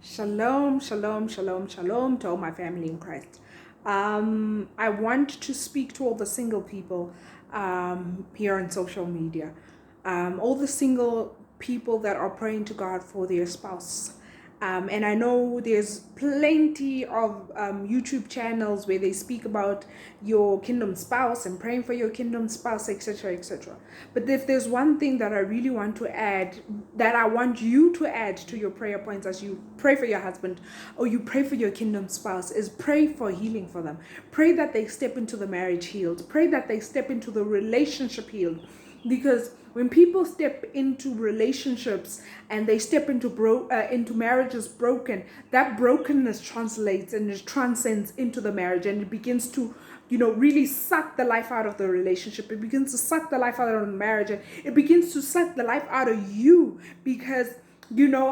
Shalom, shalom, shalom, shalom to all my family in Christ. I want to speak to all the single people here on social media. All the single people that are praying to God for their spouse. And I know there's plenty of YouTube channels where they speak about your kingdom spouse and praying for your kingdom spouse, etc., etc. But if there's one thing that I really want to add, that I want you to add to your prayer points as you pray for your husband or you pray for your kingdom spouse, is pray for healing for them. Pray that they step into the marriage healed. Pray that they step into the relationship healed. Because when people step into relationships and they step into marriages broken, that brokenness translates and it transcends into the marriage, and it begins to really suck the life out of the relationship. It begins to suck the life out of the marriage, and it begins to suck the life out of you, because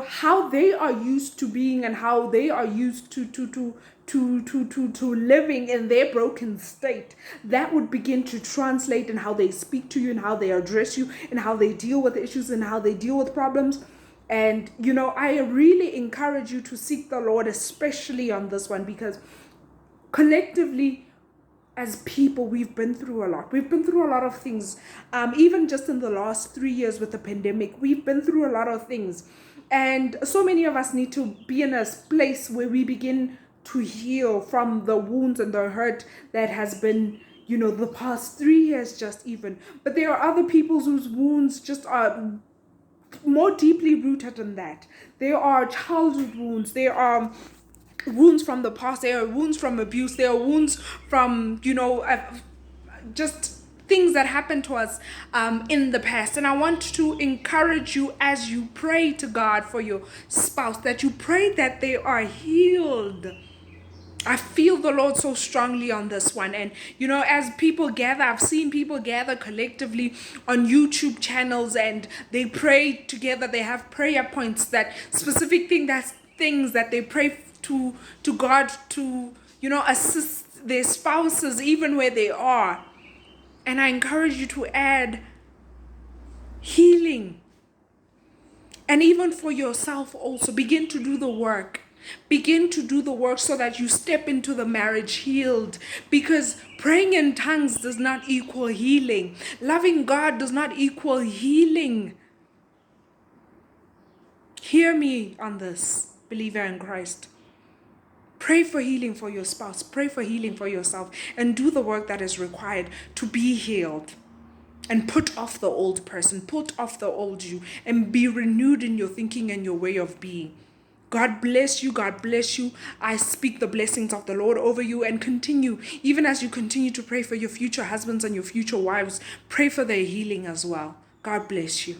how they are used to being and how they are used to living in their broken state, that would begin to translate in how they speak to you and how they address you and how they deal with issues and how they deal with problems. And I really encourage you to seek the Lord, especially on this one, because collectively as people, we've been through a lot. We've been through a lot of things. Even just in the last 3 years with the pandemic, we've been through a lot of things. And so many of us need to be in a place where we begin to heal from the wounds and the hurt that has been, the past 3 years just even. But there are other people whose wounds just are more deeply rooted than that. There are childhood wounds. There are wounds from the past. There are wounds from abuse. There are wounds from just things that happened to us in the past. And I want to encourage you, as you pray to God for your spouse, that you pray that they are healed. I feel the Lord so strongly on this one. And as people gather, I've seen people gather collectively on YouTube channels and they pray together. They have prayer points, that specific things that they pray to God to assist their spouses even where they are. And I encourage you to add healing. And even for yourself also, begin to do the work. Begin to do the work so that you step into the marriage healed. Because praying in tongues does not equal healing. Loving God does not equal healing. Hear me on this, believer in Christ. Pray for healing for your spouse. Pray for healing for yourself. And do the work that is required to be healed. And put off the old person. Put off the old you. And be renewed in your thinking and your way of being. God bless you. God bless you. I speak the blessings of the Lord over you, and continue, even as you continue to pray for your future husbands and your future wives, pray for their healing as well. God bless you.